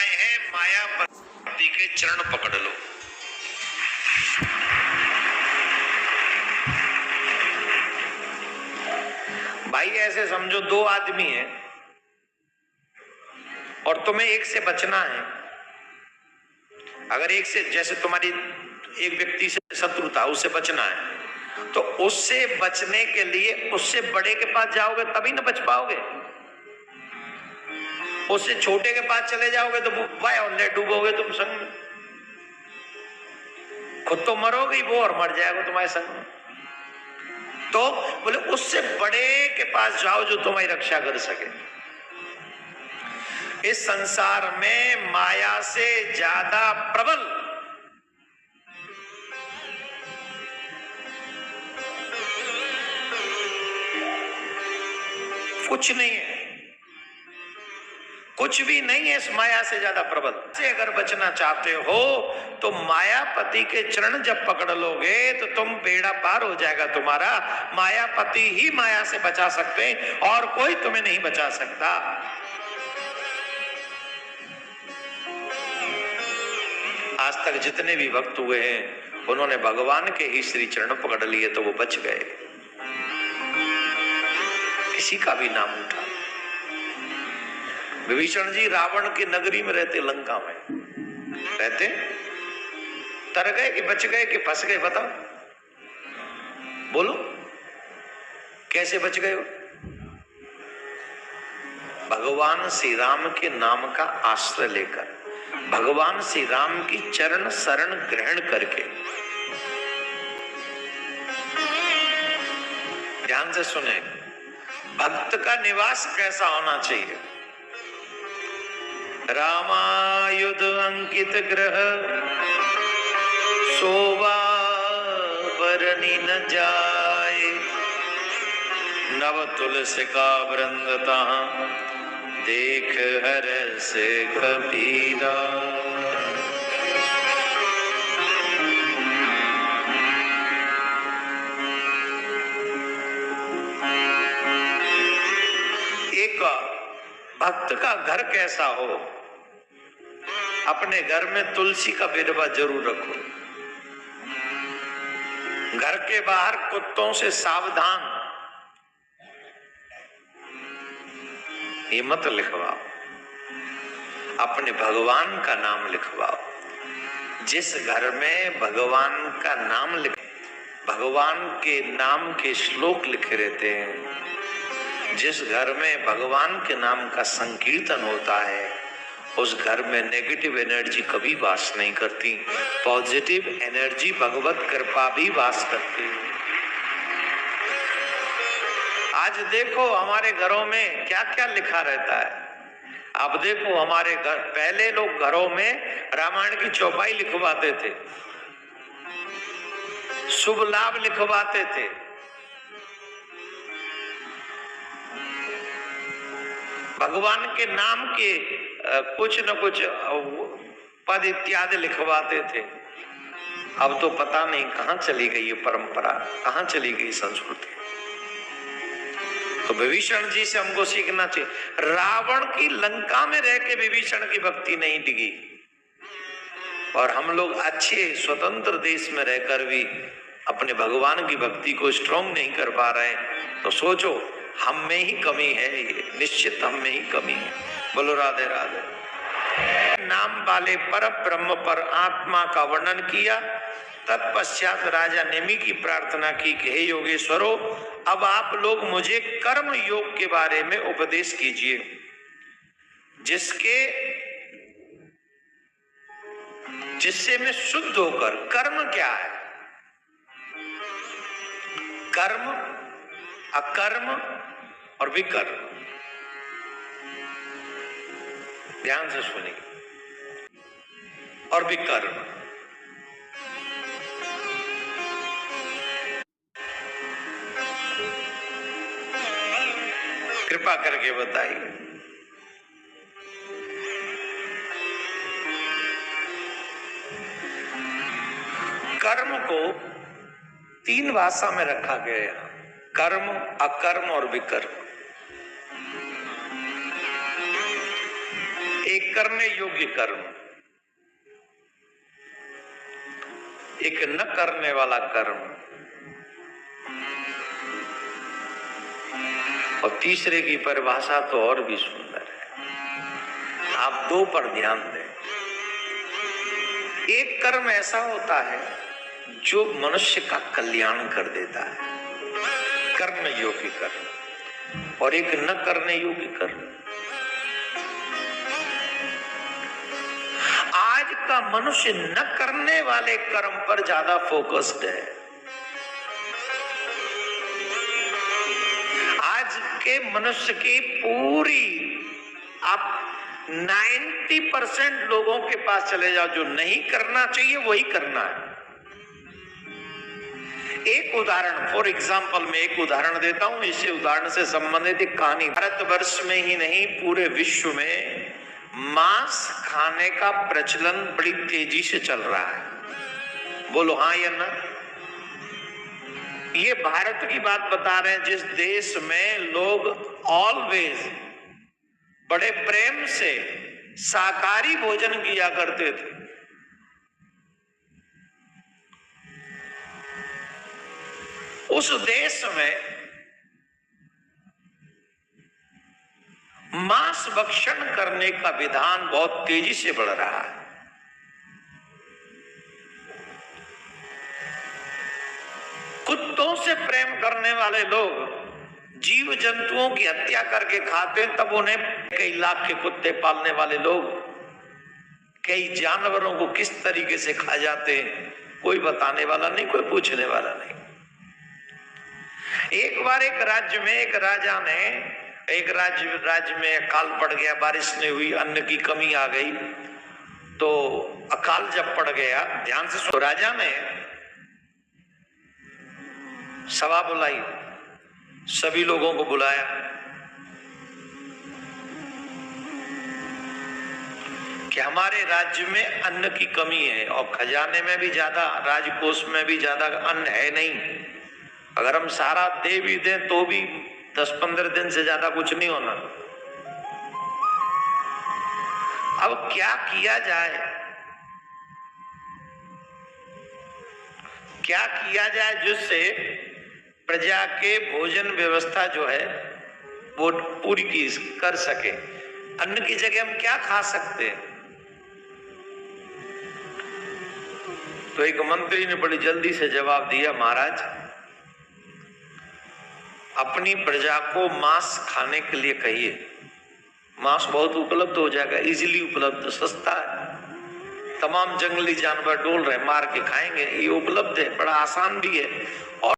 उपाय है, मायापति के चरण पकड़ लो। भाई ऐसे समझो दो आदमी हैं और तुम्हें एक से बचना है। अगर एक से, जैसे तुम्हारी एक व्यक्ति से शत्रुता, उससे बचना है, तो उससे बचने के लिए उससे बड़े के पास जाओगे तभी ना बच पाओगे। उससे छोटे के पास चले जाओगे तो ले डूबोगे तुम संग में। खुद तो मरोगे, वो और मर जाएगा तुम्हारे संग में। तो बोले उससे बड़े के पास जाओ जो तुम्हारी रक्षा कर सके। इस संसार में माया से ज्यादा प्रबल कुछ नहीं है, कुछ भी नहीं है इस माया से ज्यादा प्रबल। से अगर बचना चाहते हो तो मायापति के चरण जब पकड़ लोगे तो तुम बेड़ा पार हो जाएगा तुम्हारा। मायापति ही माया से बचा सकते हैं और कोई तुम्हें नहीं बचा सकता। आज तक जितने भी भक्त हुए हैं उन्होंने भगवान के ही श्री चरण पकड़ लिए तो वो बच गए। किसी का भी नाम उठा। विभीषण जी रावण की नगरी में रहते, लंका में रहते, तर गए कि बच गए कि फंस गए? बताओ, बोलो कैसे बच गए हो? भगवान श्री राम के नाम का आश्रय लेकर, भगवान श्री राम की चरण शरण ग्रहण करके। ध्यान से सुने, भक्त का निवास कैसा होना चाहिए? रामायुध अंकित ग्रह शोभा बरनी न जाए, नव तुलसी का वृंदता देख हर से कबीरा। एक भक्त का घर कैसा हो? अपने घर में तुलसी का बिरवा जरूर रखो। घर के बाहर कुत्तों से सावधान, ये मत लिखवाओ। अपने भगवान का नाम लिखवाओ। जिस घर में भगवान का नाम भगवान के नाम के श्लोक लिखे रहते हैं, जिस घर में भगवान के नाम का संकीर्तन होता है, उस घर में नेगेटिव एनर्जी कभी वास नहीं करती। पॉजिटिव एनर्जी, भगवत कृपा भी वास करती है। आज देखो हमारे घरों में क्या क्या लिखा रहता है। अब देखो हमारे घर, पहले लोग घरों में रामायण की चौपाई लिखवाते थे, शुभ लाभ लिखवाते थे, भगवान के नाम के कुछ न कुछ पद इत्यादि लिखवाते थे। अब तो पता नहीं कहां चली गई ये परंपरा, कहां चली गई संस्कृति। तो विभीषण जी से हमको सीखना चाहिए। रावण की लंका में रह के विभीषण की भक्ति नहीं टिकी, और हम लोग अच्छे स्वतंत्र देश में रहकर भी अपने भगवान की भक्ति को स्ट्रॉन्ग नहीं कर पा रहे हैं। तो सोचो हम में ही कमी है, ये निश्चित हम में ही कमी है। बोलो राधे राधे। नाम वाले पर ब्रह्म पर आत्मा का वर्णन किया। तत्पश्चात राजा नेमि की प्रार्थना की कि हे योगेश्वरों, अब आप लोग मुझे कर्म योग के बारे में उपदेश कीजिए, जिससे मैं शुद्ध होकर। कर्म क्या है? कर्म, अकर्म और विकर्म। ध्यान से सुनिए। और विकर्म, कृपा करके बताइए। कर्म को तीन भाषा में रखा गया है, कर्म, अकर्म और विकर्म। एक करने योग्य कर्म, एक न करने वाला कर्म, और तीसरे की परिभाषा तो और भी सुंदर है। आप दो पर ध्यान दें। एक कर्म ऐसा होता है जो मनुष्य का कल्याण कर देता है, कर्म योग्य कर्म, और एक न करने योग्य कर्म। आज का मनुष्य न करने वाले कर्म पर ज्यादा फोकस्ड है। आज के मनुष्य की पूरी, आप 90% लोगों के पास चले जाओ, जो नहीं करना चाहिए वही करना है। एक उदाहरण, फॉर एग्जाम्पल मैं एक उदाहरण देता हूं, इसी उदाहरण से संबंधित एक कहानी। भारतवर्ष में ही नहीं, पूरे विश्व में मांस खाने का प्रचलन बड़ी तेजी से चल रहा है। बोलो हाँ या ना? ये भारत की बात बता रहे हैं, जिस देश में लोग ऑलवेज बड़े प्रेम से शाकाहारी भोजन किया करते थे। उस देश में मांस भक्षण करने का विधान बहुत तेजी से बढ़ रहा है। कुत्तों से प्रेम करने वाले लोग जीव जंतुओं की हत्या करके खाते, तब उन्हें कई लाख के कुत्ते पालने वाले लोग कई जानवरों को किस तरीके से खा जाते हैं, कोई बताने वाला नहीं, कोई पूछने वाला नहीं। एक बार एक राज्य में एक राजा ने, एक राज्य में अकाल पड़ गया, बारिश नहीं हुई, अन्न की कमी आ गई। तो अकाल जब पड़ गया, ध्यान से सुनो, राजा ने सभा बुलाई, सभी लोगों को बुलाया। कि हमारे राज्य में अन्न की कमी है और खजाने में भी ज्यादा, राजकोष में भी ज्यादा अन्न है नहीं। अगर हम सारा दे भी दें तो भी 10-15 दिन से ज्यादा कुछ नहीं होना। अब क्या किया जाए, क्या किया जाए जिससे प्रजा के भोजन व्यवस्था जो है वो पूरी कर सके? अन्न की जगह हम क्या खा सकते हैं? तो एक मंत्री ने बड़ी जल्दी से जवाब दिया, महाराज अपनी प्रजा को मांस खाने के लिए कहिए। मांस बहुत उपलब्ध हो जाएगा, इजीली उपलब्ध, सस्ता है, तमाम जंगली जानवर डोल रहे, मार के खाएंगे, ये उपलब्ध है, बड़ा आसान भी है। और